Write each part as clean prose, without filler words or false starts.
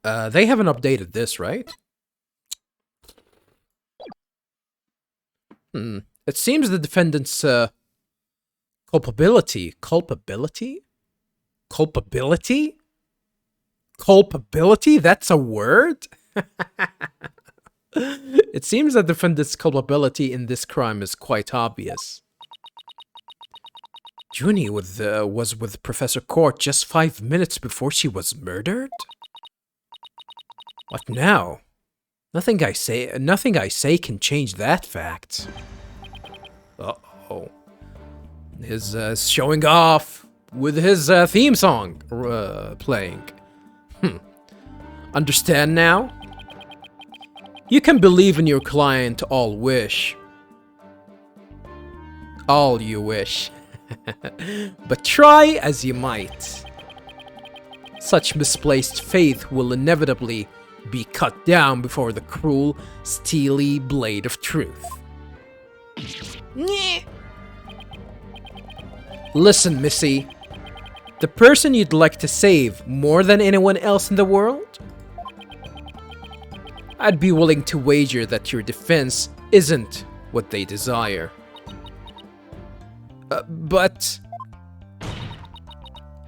They haven't updated this, right? It seems the defendant's culpability. That's a word? It seems that the defendant's culpability in this crime is quite obvious. Junie was with Professor Court just 5 minutes before she was murdered? What now? Nothing I say can change that fact. Uh-oh. His showing off with his theme song playing. Understand now? You can believe in your client all you wish. But try as you might. Such misplaced faith will inevitably be cut down before the cruel, steely blade of truth. Listen, Missy. The person you'd like to save more than anyone else in the world? I'd be willing to wager that your defense isn't what they desire. But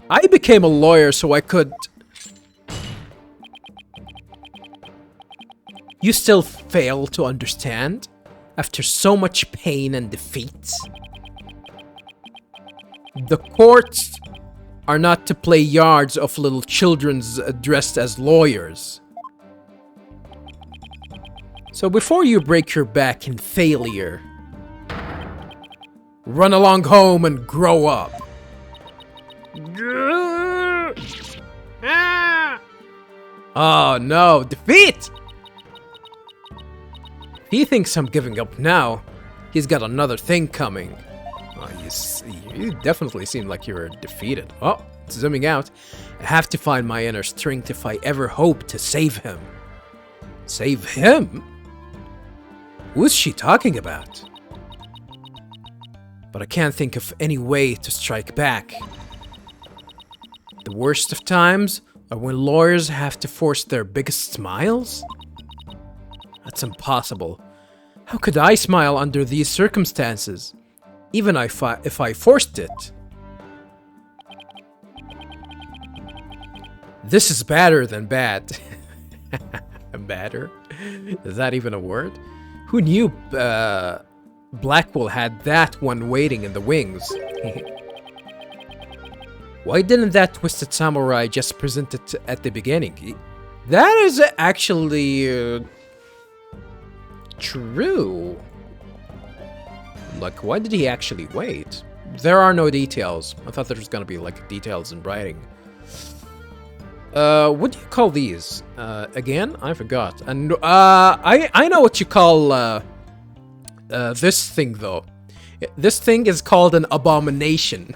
I became a lawyer so I could... You still fail to understand? After so much pain and defeat? The courts are not to play yards of little children dressed as lawyers. So before you break your back in failure, run along home and grow up. Oh no, defeat! If he thinks I'm giving up now, he's got another thing coming. Oh, you definitely seem like you're defeated. Oh, zooming out. I have to find my inner strength if I ever hope to save him. Save him? Who's she talking about? But I can't think of any way to strike back. The worst of times are when lawyers have to force their biggest smiles? That's impossible. How could I smile under these circumstances? Even if I forced it. This is badder than bad. Badder? Is that even a word? Who knew Blackwell had that one waiting in the wings? Why didn't that twisted samurai just present it at the beginning? That is actually true. Like, why did he actually wait? There are no details. I thought there was gonna be like details in writing. What do you call these? Again, I forgot. And I know what you call this thing though. This thing is called an abomination.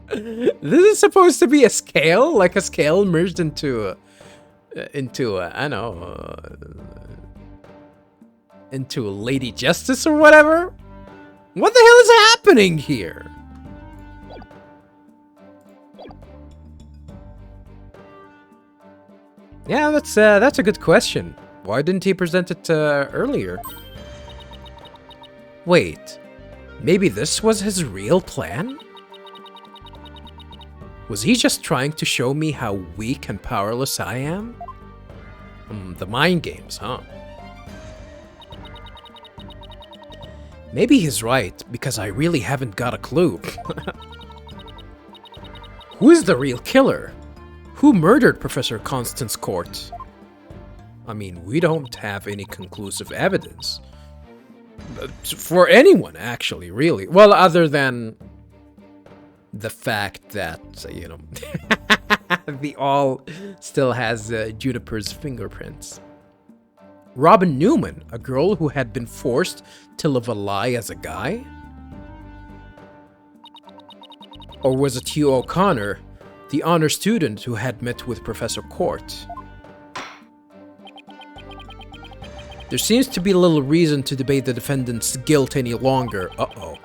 This is supposed to be a scale, like a scale merged into I know, into Lady Justice or whatever. What the hell is happening here? Yeah, that's a good question. Why didn't he present it earlier? Wait, maybe this was his real plan? Was he just trying to show me how weak and powerless I am? The mind games, huh? Maybe he's right, because I really haven't got a clue. Who is the real killer? Who murdered Professor Constance Court? I mean, we don't have any conclusive evidence. For anyone, actually, really. Well, other than the fact that, you know, the all still has Juniper's fingerprints. Robin Newman, a girl who had been forced to live a lie as a guy? Or was it Hugh O'Connor, the honor student who had met with Professor Court? There seems to be little reason to debate the defendant's guilt any longer. Uh-oh.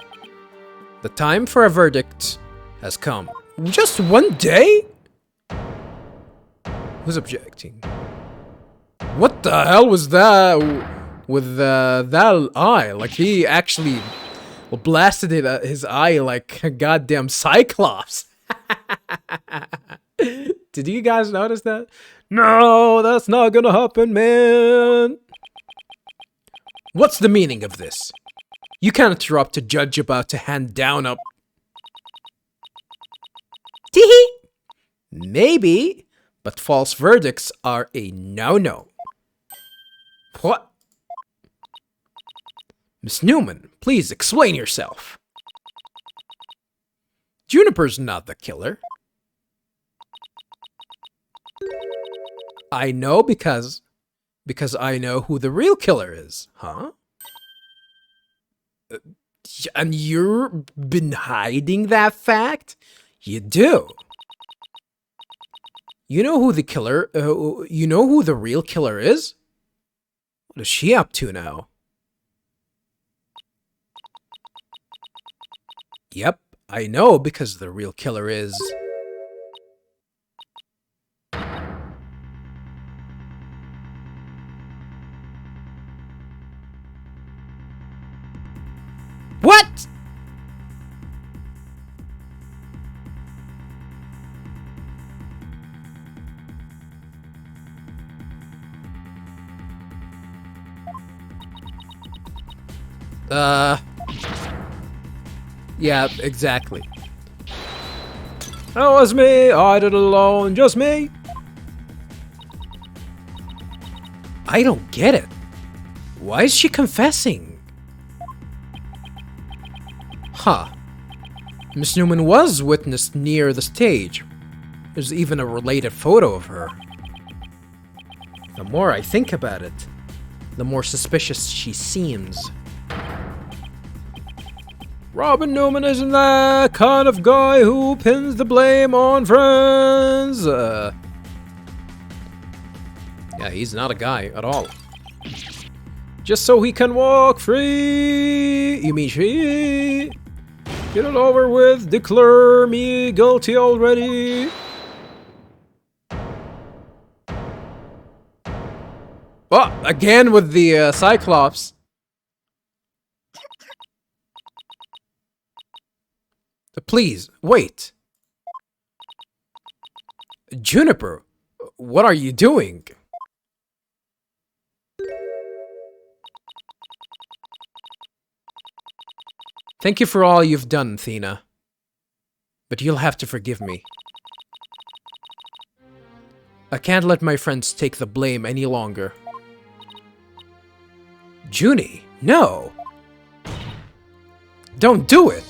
The time for a verdict has come. Just one day? Who's objecting? What the hell was that with that eye? Like, he actually blasted his eye like a goddamn cyclops. Did you guys notice that? No, that's not gonna happen, man. What's the meaning of this? You can't interrupt a judge about to hand down a... Teehee! Maybe, but false verdicts are a no-no. What? Miss Newman, please explain yourself. Juniper's not the killer. I know because I know who the real killer is, huh? And you've been hiding that fact? You do. You know who the killer, you know who the real killer is? What is she up to now? Yep, I know because the real killer is... What? Yeah, exactly. That was me, I did it alone, just me. I don't get it. Why is she confessing? Huh. Miss Newman was witnessed near the stage. There's even a related photo of her. The more I think about it, the more suspicious she seems. Robin Newman isn't that kind of guy who pins the blame on friends. Yeah, he's not a guy at all. Just so he can walk free. You mean she? Get it over with. Declare me guilty already. Oh, again with the Cyclops. Please, wait. Juniper, what are you doing? Thank you for all you've done, Athena. But you'll have to forgive me. I can't let my friends take the blame any longer. Junie, no! Don't do it!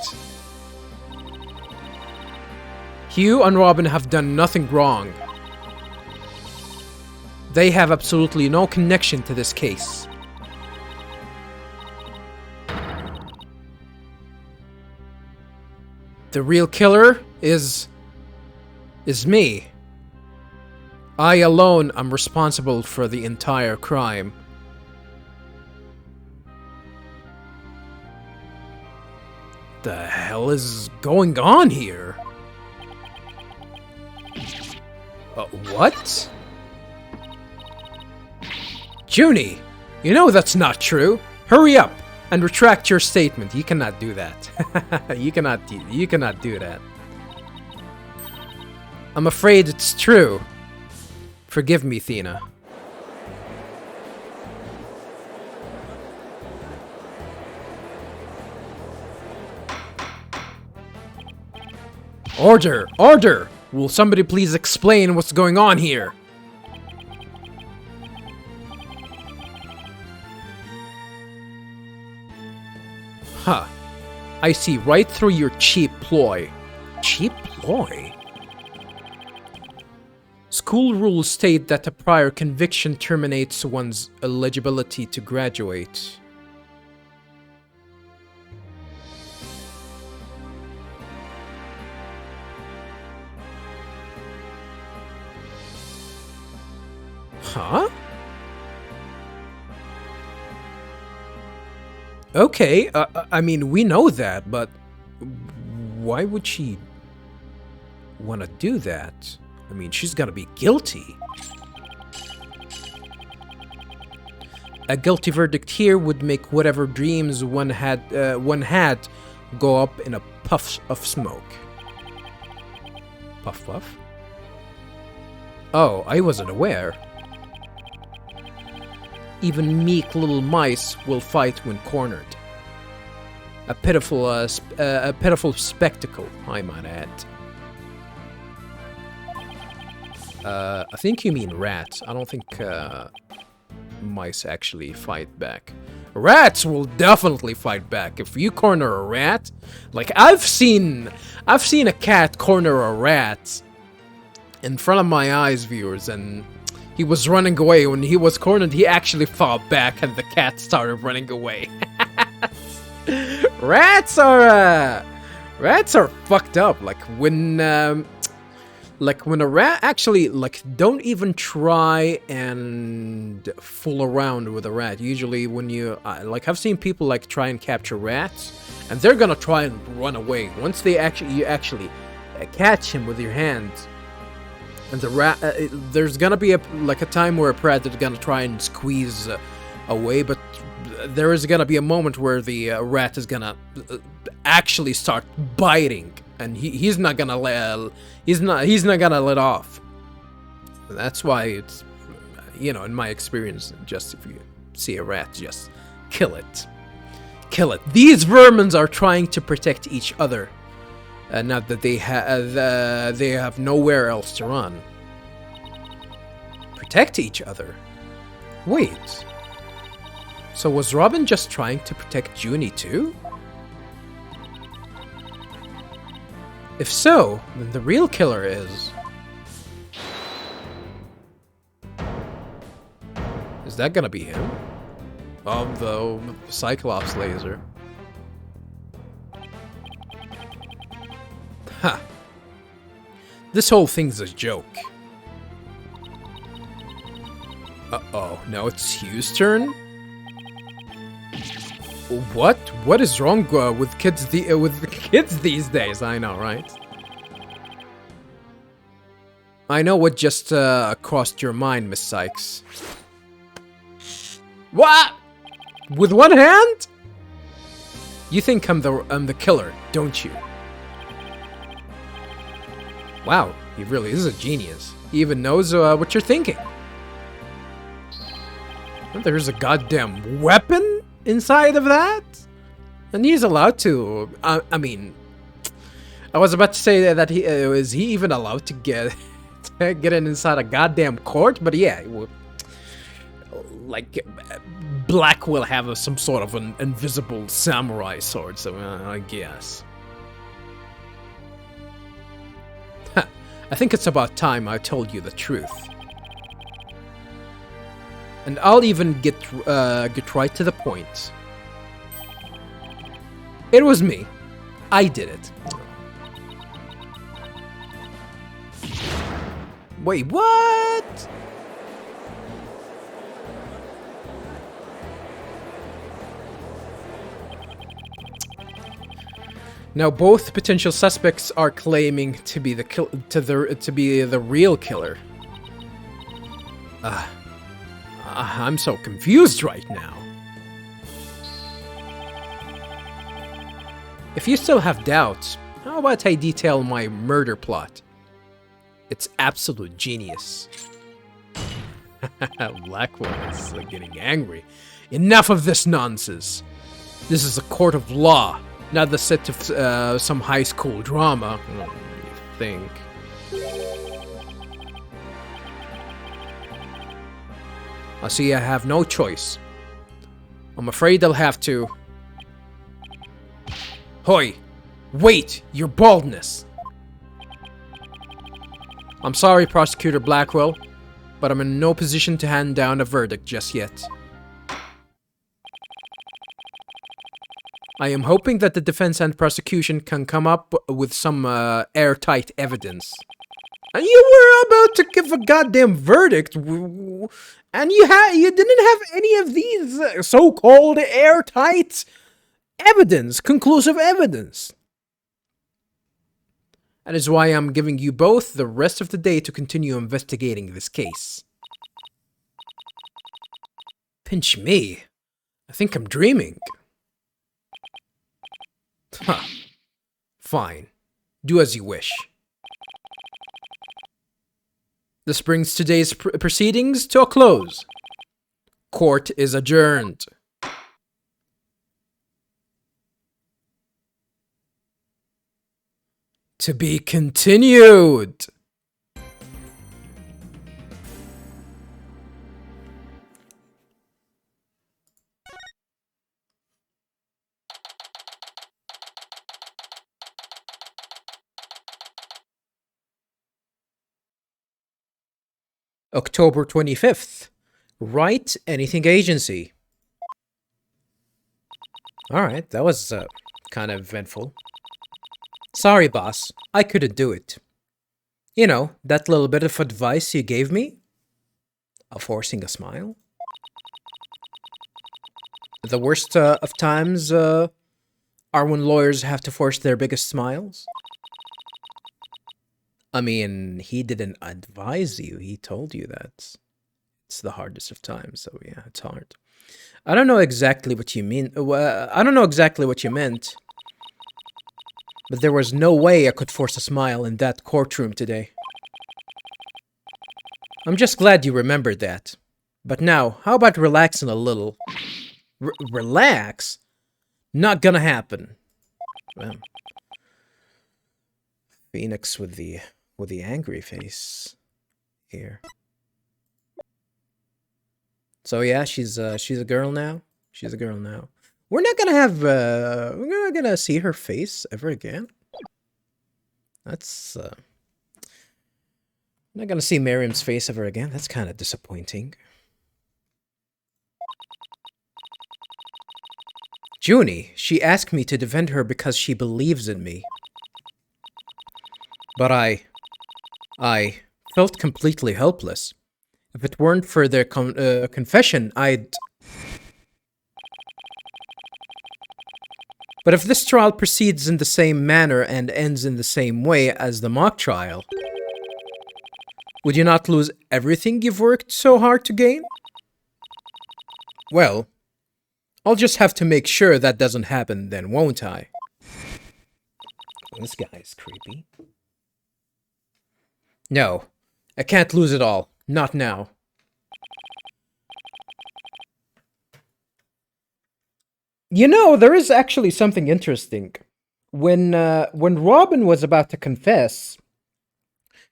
Hugh and Robin have done nothing wrong. They have absolutely no connection to this case. The real killer is me. I alone am responsible for the entire crime. The hell is going on here? What? Junie, you know that's not true. Hurry up and retract your statement. You cannot do that. You cannot do that. I'm afraid it's true. Forgive me, Athena. Order! Order! Will somebody please explain what's going on here? Huh. I see right through your cheap ploy. Cheap ploy? School rules state that a prior conviction terminates one's eligibility to graduate. Huh? Okay, I mean, we know that, but why would she want to do that? I mean, she's gotta be guilty. A guilty verdict here would make whatever dreams one had go up in a puff of smoke. Puff puff? Oh, I wasn't aware. Even meek little mice will fight when cornered. A pitiful spectacle, I might add. I think you mean rats. I don't think mice actually fight back. Rats will definitely fight back. If you corner a rat, like I've seen a cat corner a rat in front of my eyes, viewers, and he was running away. When he was cornered, he actually fought back, and the cat started running away. Rats are fucked up. Like when a rat actually, like, don't even try and fool around with a rat. Usually when you like, I've seen people like try and capture rats, and they're gonna try and run away. Once you actually catch him with your hands, and the rat, there's gonna be a time where a rat is gonna try and squeeze away, but there is gonna be a moment where the rat is gonna actually start biting, and he's not gonna let off. That's why it's, you know, in my experience, just if you see a rat, just kill it. Kill it. These vermins are trying to protect each other. Not that they have nowhere else to run. Protect each other? Wait. So was Robin just trying to protect Junie too? If so, then the real killer is... Is that gonna be him? Oh, the Cyclops laser. Ha! This whole thing's a joke. Uh-oh, now it's Hugh's turn? What? What is wrong with kids these days? I know, right? I know what just crossed your mind, Miss Cykes. What? With one hand? You think I'm the killer, don't you? Wow, he really is a genius. He even knows what you're thinking. There's a goddamn weapon inside of that? And he's allowed to... I mean... I was about to say that is he even allowed to get in inside a goddamn court? But yeah, like... Black will have some sort of an invisible samurai sword, so I guess. I think it's about time I told you the truth. And I'll even get right to the point. It was me. I did it. Wait, what? Now both potential suspects are claiming to be the real killer. I'm so confused right now. If you still have doubts, how about I detail my murder plot? It's absolute genius. Blackwell is getting angry. Enough of this nonsense. This is a court of law, not the set of some high school drama. You think? I see I have no choice. I'm afraid I'll have to... Hoy! Wait! Your baldness! I'm sorry, Prosecutor Blackwell, but I'm in no position to hand down a verdict just yet. I am hoping that the defense and prosecution can come up with some airtight evidence. And you were about to give a goddamn verdict, and you didn't have any of these so-called airtight evidence, conclusive evidence. That is why I'm giving you both the rest of the day to continue investigating this case. Pinch me. I think I'm dreaming. Huh. Fine. Do as you wish. This brings today's proceedings to a close. Court is adjourned. To be continued. October 25th. Wright Anything Agency. Alright, that was kind of eventful. Sorry, boss. I couldn't do it. You know, that little bit of advice you gave me? Of forcing a smile? The worst of times are when lawyers have to force their biggest smiles. I mean, he didn't advise you. He told you that it's the hardest of times, so yeah, it's hard. I don't know exactly what you mean. I don't know exactly what you meant. But there was no way I could force a smile in that courtroom today. I'm just glad you remembered that. But now, how about relaxing a little? Relax? Not gonna happen. Well, Phoenix with the angry face here. So yeah, she's a girl now. She's a girl now. We're not gonna see her face ever again. That's not gonna see Miriam's face ever again. That's kind of disappointing. Junie, she asked me to defend her because she believes in me. But I felt completely helpless. If it weren't for their confession, I'd... But if this trial proceeds in the same manner and ends in the same way as the mock trial, would you not lose everything you've worked so hard to gain? Well, I'll just have to make sure that doesn't happen then, won't I? This guy is creepy. No, I can't lose it all. Not now. You know, there is actually something interesting. When Robin was about to confess,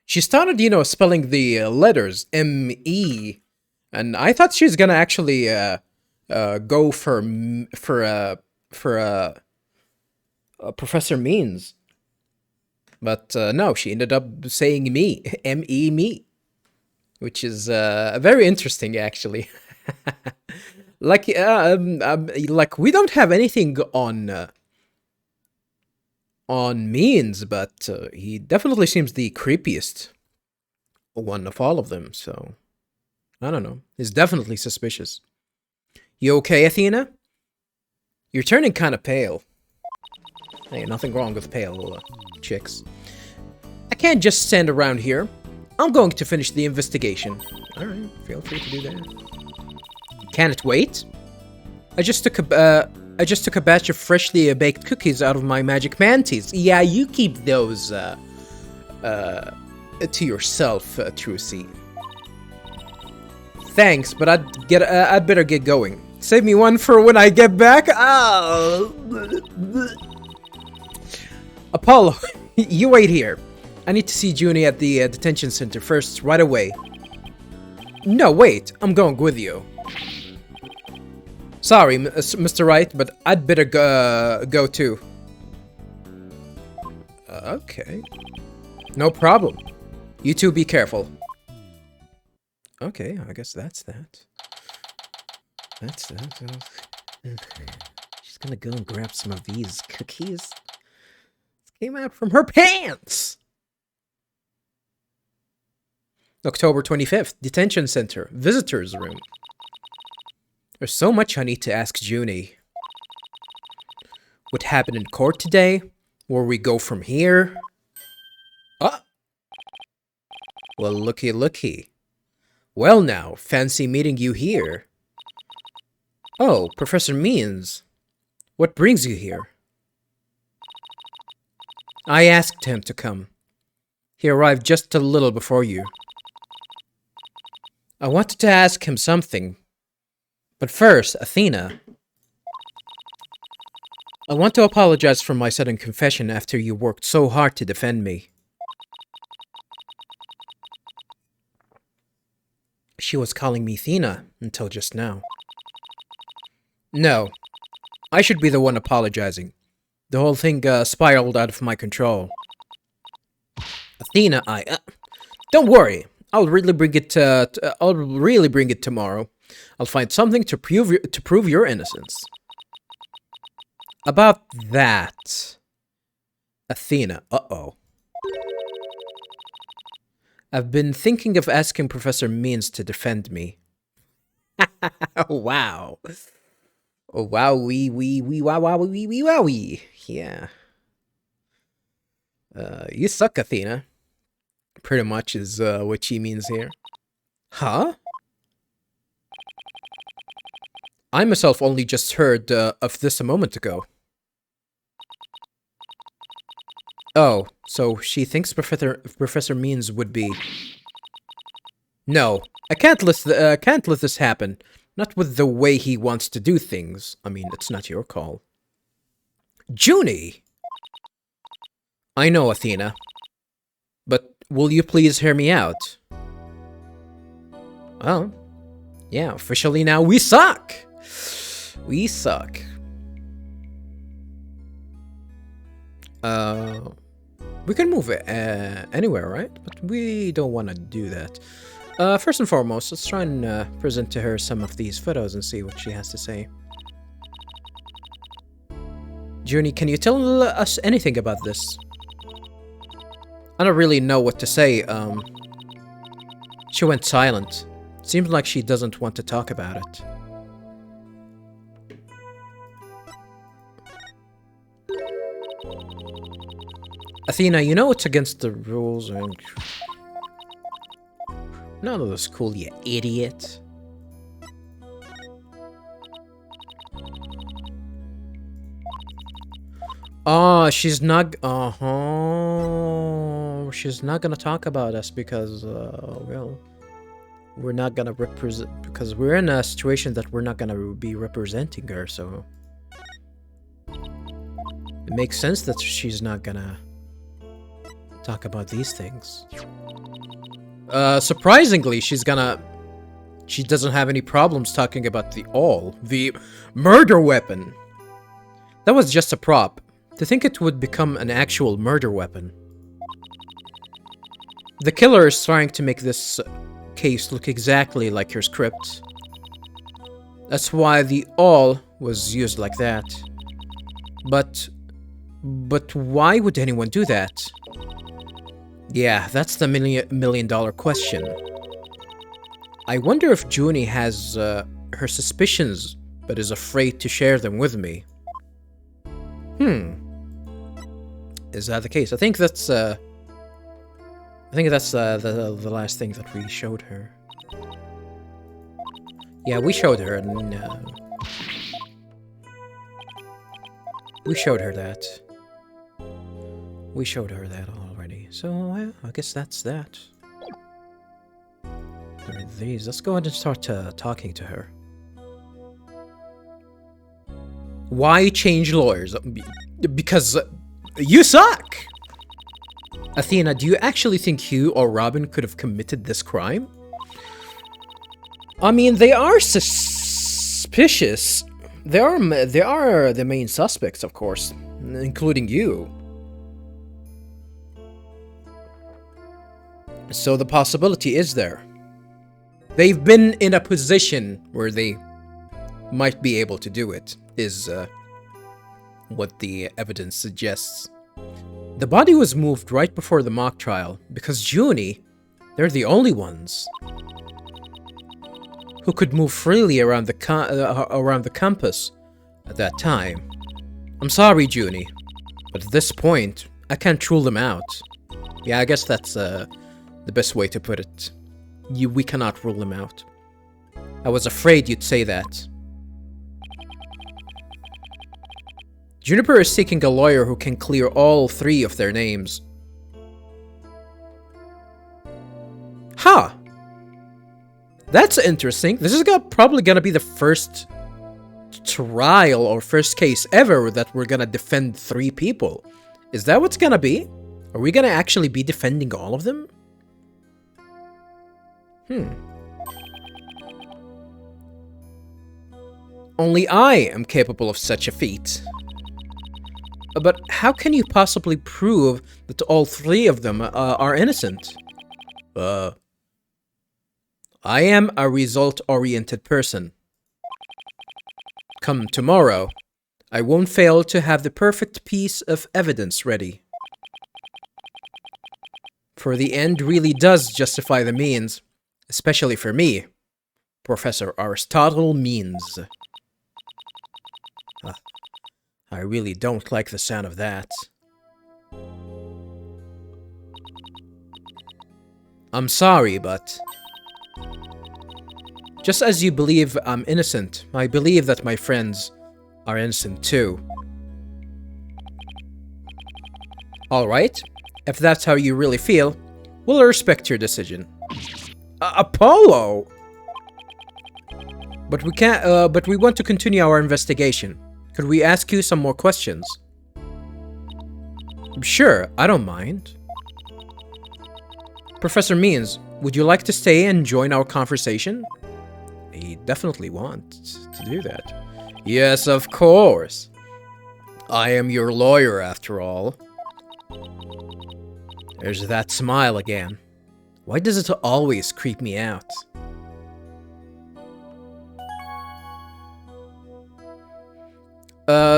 she started, you know, spelling the letters M-E, and I thought she was gonna actually go for Professor Means, but no, she ended up saying me, M-E, me, which is very interesting actually. Like we don't have anything on Means, but he definitely seems the creepiest one of all of them. So I don't know. He's definitely suspicious. You okay, Athena? You're turning kind of pale. Hey, nothing wrong with pale chicks. I can't just stand around here. I'm going to finish the investigation. All right, feel free to do that. Can it wait? I just took a batch of freshly baked cookies out of my magic mantis. Yeah, you keep those to yourself, Trucy. Thanks, but I'd better get going. Save me one for when I get back. Oh. Apollo, you wait here. I need to see Junie at the detention center first, right away. No, wait. I'm going with you. Sorry, Mr. Wright, but I'd better go too. Okay. No problem. You two be careful. Okay, I guess that's that. That's that. She's gonna go and grab some of these cookies. This came out from her pants! October 25th, Detention Center, Visitors Room. There's so much I need to ask Junie. What happened in court today? Where we go from here? Well, looky, looky. Well now, fancy meeting you here. Oh, Professor Means. What brings you here? I asked him to come. He arrived just a little before you. I wanted to ask him something. But first, Athena. I want to apologize for my sudden confession after you worked so hard to defend me. She was calling me Athena until just now. No, I should be the one apologizing. The whole thing spiraled out of my control. Athena, don't worry. I'll really bring it tomorrow. I'll find something to prove your innocence. About that, Athena. I've been thinking of asking Professor Means to defend me. Wow. Oh, wow, wee. Yeah. You suck, Athena. Pretty much is what she means here. Huh? I myself only just heard of this a moment ago. Oh, so she thinks Professor Means would be... No, I can't let this happen. Not with the way he wants to do things. I mean, it's not your call. Junie! I know, Athena. But will you please hear me out? Well, yeah, officially now we suck! We suck. We can move it anywhere, right? But we don't want to do that. First and foremost, let's try and present to her some of these photos and see what she has to say. Junie, can you tell us anything about this? I don't really know what to say. She went silent. Seems like she doesn't want to talk about it. Athena, you know it's against the rules and... None of this cool, you idiot. Oh, she's not... She's not gonna talk about us because, well... We're not gonna represent... Because we're in a situation that we're not gonna be representing her, so... It makes sense that she's not gonna... talk about these things. Surprisingly, she doesn't have any problems talking about the murder weapon. That was just a prop. To think it would become an actual murder weapon. The killer is trying to make this case look exactly like your script. That's why the all was used like that. But why would anyone do that? Yeah, that's the million-dollar question. I wonder if Junie has her suspicions, but is afraid to share them with me. Is that the case? I think that's the last thing that we showed her. Yeah, we showed her, and we showed her that. We showed her that already. So, yeah, I guess that's that. These. Let's go ahead and start talking to her. Why change lawyers? Because you suck! Athena, do you actually think Hugh or Robin could have committed this crime? I mean, they are suspicious. They are the main suspects, of course, including you. So the possibility is there. They've been in a position where they might be able to do it, is what the evidence suggests. The body was moved right before the mock trial because Junie, they're the only ones who could move freely around the campus at that time. I'm sorry, Junie, but at this point, I can't rule them out. Yeah, I guess that's the best way to put it. We cannot rule him out. I was afraid you'd say that. Juniper is seeking a lawyer who can clear all 3 of their names. Huh. That's interesting. This is probably gonna be the first trial or first case ever that we're gonna defend 3 people. Is that what's gonna be? Are we gonna actually be defending all of them? Only I am capable of such a feat. But how can you possibly prove that all 3 of them are innocent? I am a result-oriented person. Come tomorrow, I won't fail to have the perfect piece of evidence ready. For the end really does justify the means, especially for me, Professor Aristotle Means. I really don't like the sound of that. I'm sorry, but just as you believe I'm innocent, I believe that my friends are innocent too. Alright, if that's how you really feel, we'll respect your decision. Apollo! But we can't, but we want to continue our investigation. Could we ask you some more questions? Sure, I don't mind. Professor Means, would you like to stay and join our conversation? I definitely want to do that. Yes, of course. I am your lawyer, after all. There's that smile again. Why does it always creep me out?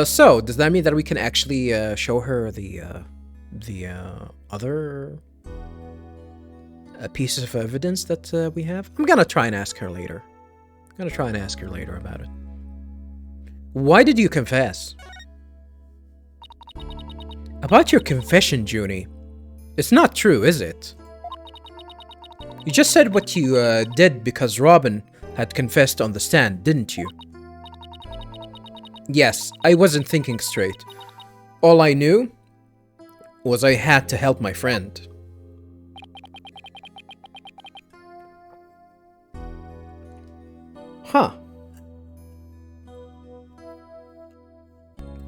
So, does that mean that we can actually show her the other pieces of evidence that we have? I'm gonna try and ask her later. About it. Why did you confess? About your confession, Junie. It's not true, is it? You just said what you did because Robin had confessed on the stand, didn't you? Yes, I wasn't thinking straight. All I knew was I had to help my friend. Huh.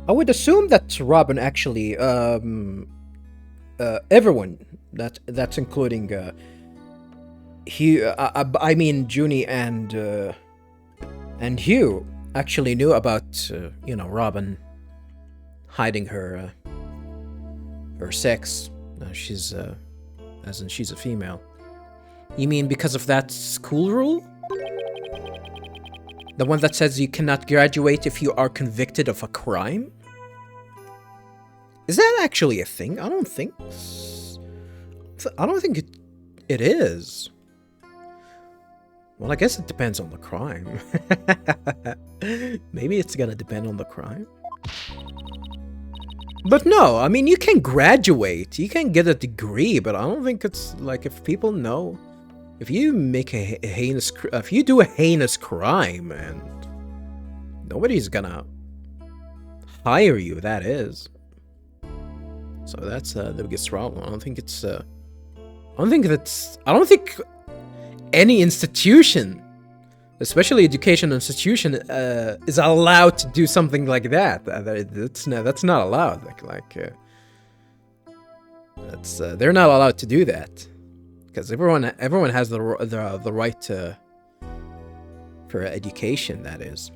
I would assume that Robin actually, everyone, that's including, Hugh, I mean Junie and Hugh actually knew about, you know, Robin hiding her, her sex. She's a female. You mean because of that school rule? The one that says you cannot graduate if you are convicted of a crime? Is that actually a thing? I don't think it is. Well, I guess it depends on the crime. Maybe it's gonna depend on the crime. But no, I mean, you can graduate. You can get a degree, but I don't think it's like if people know. If you make if you do a heinous crime and nobody's gonna hire you, that is. So that's the biggest problem. I don't think any institution, especially education institution, is allowed to do something like that. That's not allowed. They're not allowed to do that. Because everyone has the right for education, that is.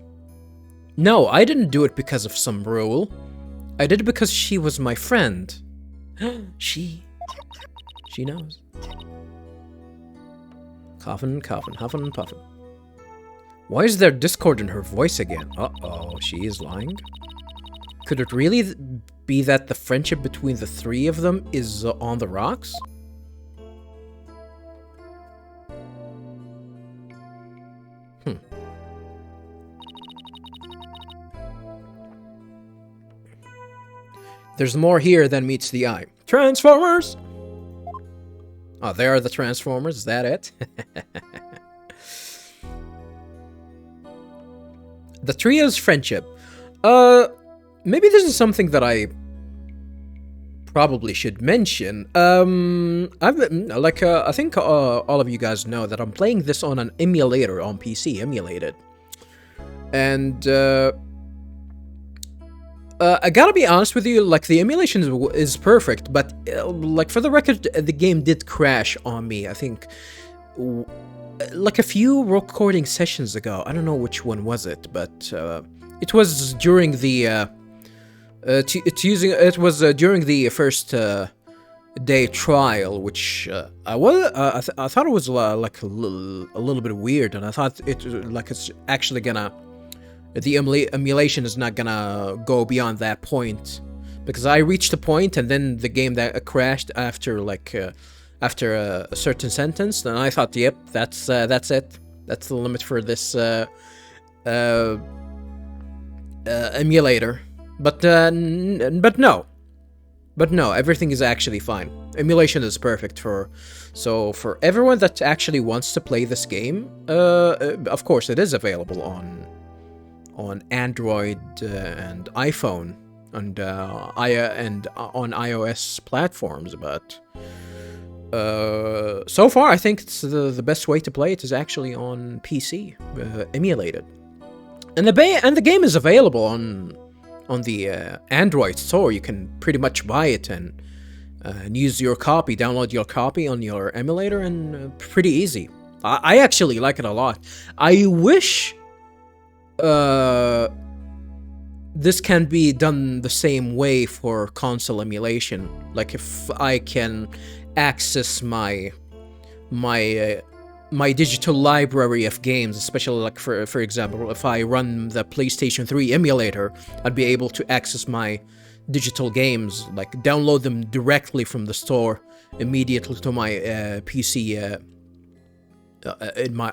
No, I didn't do it because of some rule. I did it because she was my friend. She knows. Coffin, huffin' and puffin'. Why is there discord in her voice again? Uh-oh, she is lying? Could it really be that the friendship between the 3 of them is on the rocks? There's more here than meets the eye. Transformers! Oh, there are the Transformers. Is that it? The trio's friendship. Maybe this is something that I probably should mention. I think all of you guys know that I'm playing this on an emulator on PC, emulated, and I gotta be honest with you, like the emulation is perfect, but like for the record, the game did crash on me. I think like a few recording sessions ago. I don't know which one was it, but it was during the during the first day trial, which I thought it was like a little bit weird, and I thought it's actually gonna. The emulation is not gonna go beyond that point, because I reached a point and then the game that crashed after after a certain sentence, and I thought, yep, that's it. That's the limit for this emulator. But no, everything is actually fine. Emulation is perfect for everyone that actually wants to play this game. Of course, it is available on Android and iPhone and on iOS platforms, but so far I think it's the best way to play it is actually on PC, emulated, and the game is available on the Android store. You can pretty much buy it and use your copy, download your copy on your emulator, and pretty easy. I actually like it a lot. I wish this can be done the same way for console emulation. Like if I can access my digital library of games, especially like for example, if I run the PlayStation 3 emulator, I'd be able to access my digital games, like download them directly from the store immediately to my PC.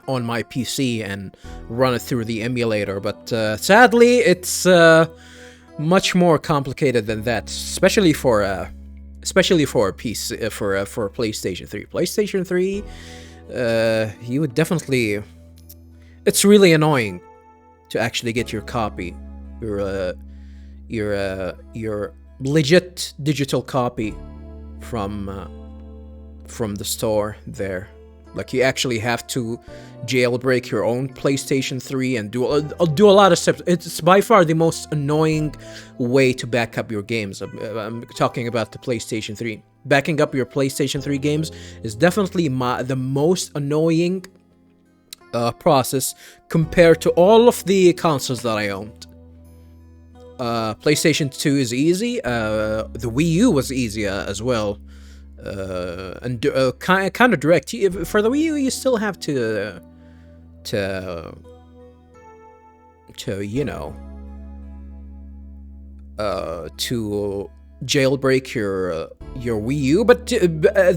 On my PC and run it through the emulator, but sadly it's much more complicated than that, especially for a PC for PlayStation 3. PlayStation 3, you would definitely. It's really annoying to actually get your copy, your legit digital copy from the store there. Like you actually have to jailbreak your own PlayStation 3 and do a lot of steps. It's by far the most annoying way to back up your games. I'm talking about the PlayStation 3. Backing up your PlayStation 3 games is definitely the most annoying process compared to all of the consoles that I owned. PlayStation 2 is easy. The Wii U was easy as well. And kind of direct. For the Wii U, you still have to jailbreak your Wii U, but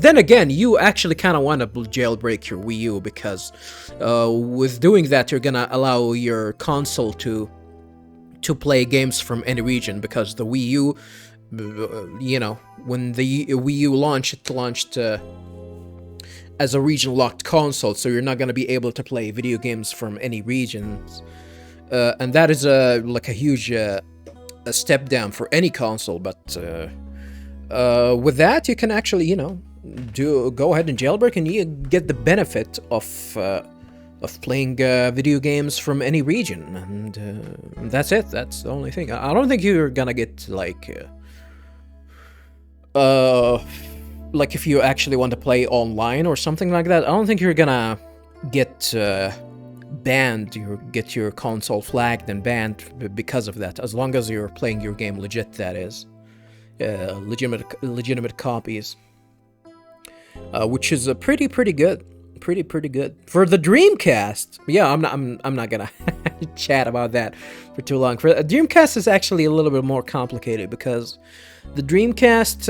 then again, you actually kind of want to jailbreak your Wii U, because with doing that, you're gonna allow your console to play games from any region, because the Wii U, when the Wii U launched, it launched as a region-locked console, so you're not going to be able to play video games from any regions, and that is a huge a step down for any console. But with that, you can actually go ahead and jailbreak, and you get the benefit of playing video games from any region, and that's it. That's the only thing. I don't think you're gonna get like if you actually want to play online or something like that, I don't think you're gonna get banned. You get your console flagged and banned because of that, as long as you're playing your game legit. That is, legitimate copies, which is pretty good. Pretty good for the Dreamcast. Yeah, I'm not gonna chat about that for too long. For Dreamcast is actually a little bit more complicated, because the Dreamcast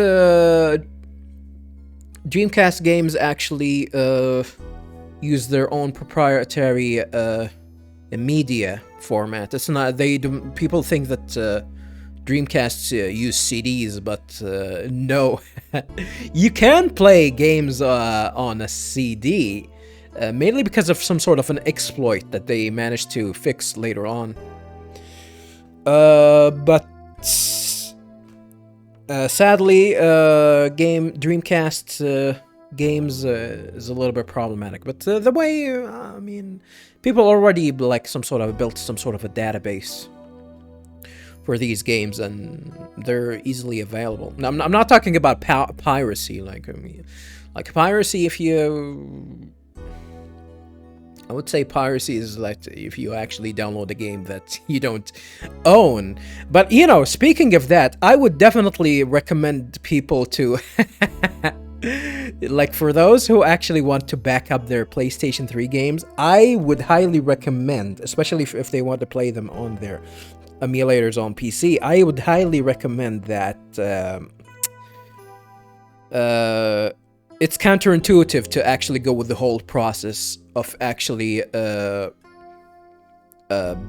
games actually use their own proprietary media format. It's not, people think that Dreamcasts use CDs, but no, you can play games on a CD, mainly because of some sort of an exploit that they managed to fix later on. But sadly, Dreamcast games is a little bit problematic. But the way, I mean, people already like built some sort of a database for these games, and they're easily available. Now, I'm not talking about piracy, like piracy. I would say piracy is like if you actually download a game that you don't own. But, you know, speaking of that, I would definitely recommend people to... like, for those who actually want to back up their PlayStation 3 games, I would highly recommend, especially if they want to play them on their emulators on PC, I would highly recommend that... it's counterintuitive to actually go with the whole process of actually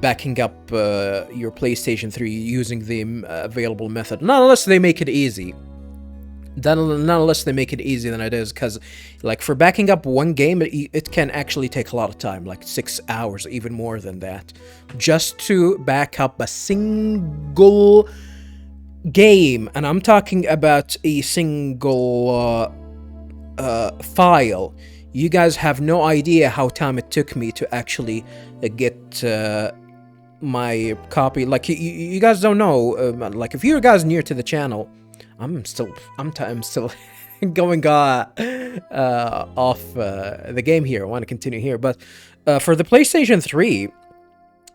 backing up your PlayStation 3 using the available method. Not unless they make it easy. Not unless they make it easier than it is, because like for backing up one game, it can actually take a lot of time, like 6 hours, even more than that, just to back up a single game. And I'm talking about a single file. You guys have no idea how time it took me to actually get my copy. Like you guys don't know. Like if you guys new to the channel, I'm still going off the game here. I want to continue here, but for the PlayStation 3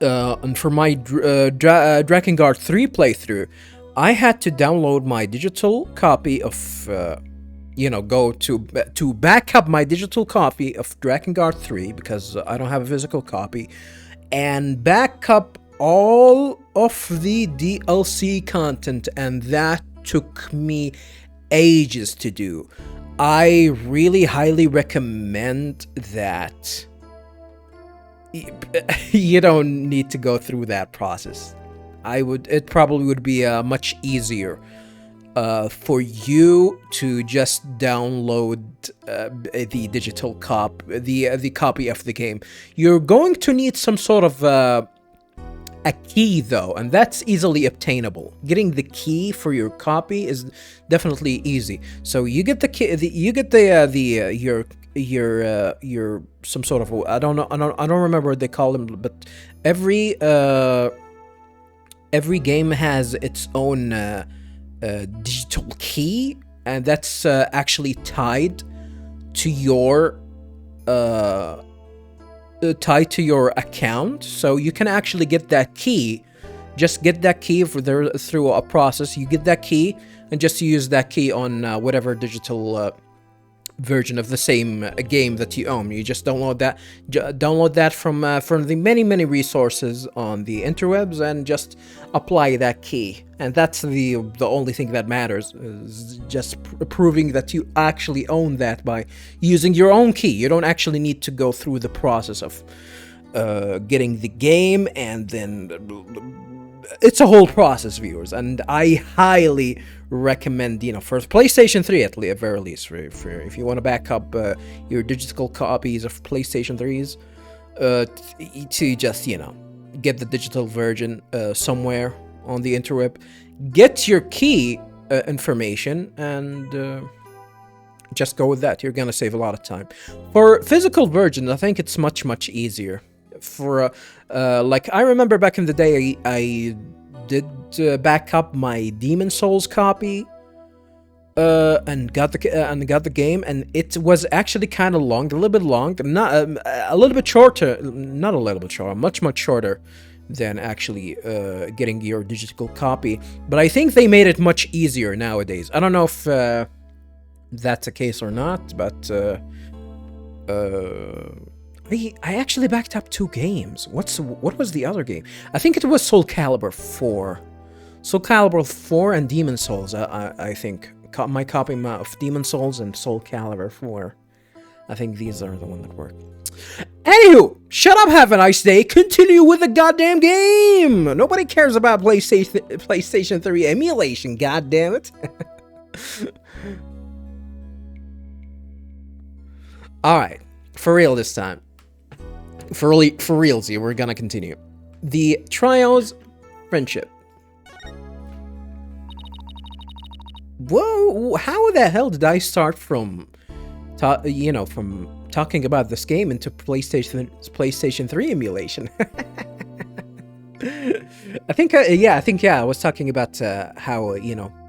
and for my Drakengard 3 playthrough, I had to download my digital copy of. Go to back up my digital copy of Drakengard 3 because I don't have a physical copy, and back up all of the DLC content, and that took me ages to do. I really highly recommend that you don't need to go through that process. It probably would be much easier for you to just download the digital the copy of the game. You're going to need some sort of a key though, and that's easily obtainable. Getting the key for your copy is definitely easy. So you get the key, you get your some sort of, I don't remember what they call them, but every game has its own digital key, and that's actually tied to your account, so you can actually get that key. Just get that key through a process. You get that key and just use that key on whatever digital version of the same game that you own. You just download that from the many resources on the interwebs and just apply that key. And that's the only thing that matters, is just proving that you actually own that by using your own key. You don't actually need to go through the process of getting the game, and then it's a whole process, viewers. And I highly recommend, for PlayStation 3 at the very least, for if you want to back up your digital copies of PlayStation 3s, to just get the digital version somewhere on the interweb, get your key information, and just go with that. You're gonna save a lot of time. For physical version, I think it's much easier. For like I remember back in the day, I did back up my Demon Souls copy and got the game, and it was actually kind of long, a little bit long, not a little bit shorter, not a little bit shorter, much shorter than actually getting your digital copy. But I think they made it much easier nowadays. I don't know if that's the case or not, but I actually backed up 2 games. What was the other game? I think it was Soul Calibur 4. Soul Calibur 4 and Demon Souls, I think. My copy of Demon Souls and Soul Calibur 4. I think these are the ones that work. Anywho, shut up, have a nice day, continue with the goddamn game! Nobody cares about PlayStation 3 emulation, goddammit. Alright, for real this time. For realsy, we're gonna continue. The Trials Friendship. Whoa, how the hell did I start from, from talking about this game into PlayStation 3 emulation? I think I was talking about how,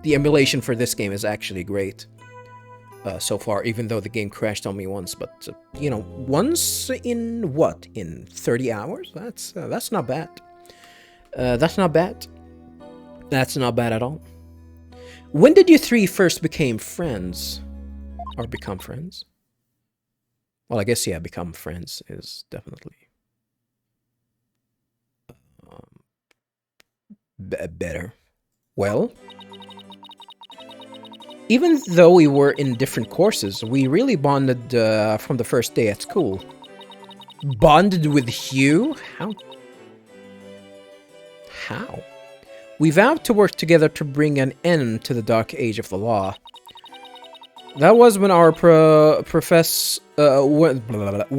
the emulation for this game is actually great so far, even though the game crashed on me once. But, once in 30 hours? That's not bad. That's not bad. That's not bad at all. When did you three first become friends? Or become friends? Well, I guess, yeah, become friends is definitely better. Well, even though we were in different courses, we really bonded from the first day at school. Bonded with Hugh? How? We vowed to work together to bring an end to the dark age of the law. That was when our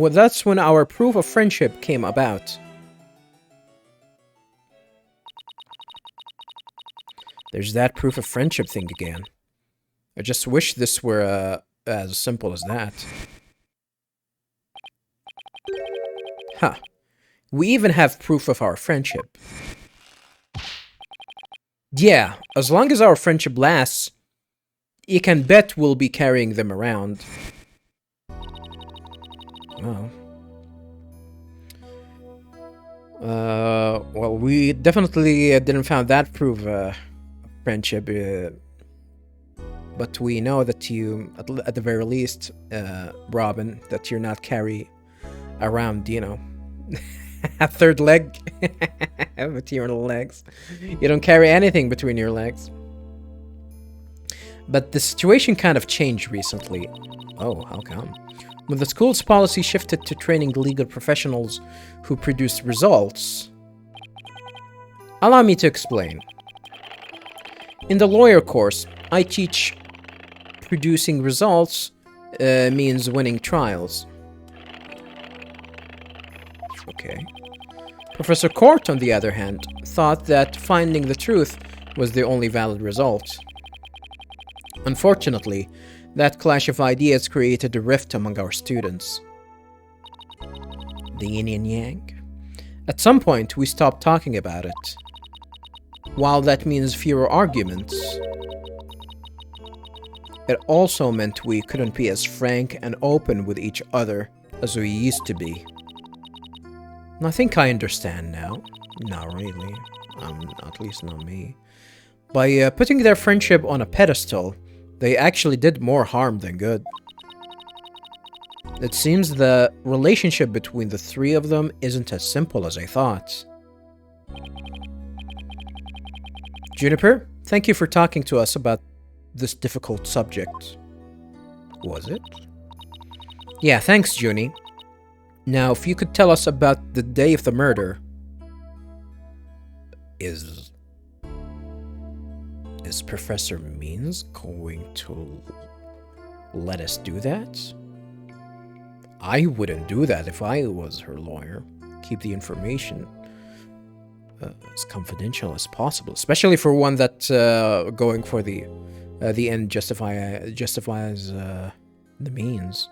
that's when our proof of friendship came about. There's that proof of friendship thing again. I just wish this were as simple as that. Huh. We even have proof of our friendship. Yeah, as long as our friendship lasts, you can bet we'll be carrying them around. Oh. Well, we definitely didn't find that proof of friendship, but we know that you, at the very least, Robin, that you're not carry around, a third leg between your legs. You don't carry anything between your legs. But the situation kind of changed recently. Oh, how come? When the school's policy shifted to training legal professionals who produce results. Allow me to explain. In the lawyer course, I teach producing results means winning trials. Okay. Professor Court, on the other hand, thought that finding the truth was the only valid result. Unfortunately, that clash of ideas created a rift among our students. The yin and yang? At some point, we stopped talking about it. While that means fewer arguments, it also meant we couldn't be as frank and open with each other as we used to be. I think I understand now. Not really. At least not me. By putting their friendship on a pedestal, they actually did more harm than good. It seems the relationship between the three of them isn't as simple as I thought. Juniper, thank you for talking to us about this difficult subject. Was it? Yeah, thanks, Junie. Now, if you could tell us about the day of the murder. Is Professor Means going to let us do that? I wouldn't do that if I was her lawyer. Keep the information as confidential as possible, especially for one that going for the end justifies the means.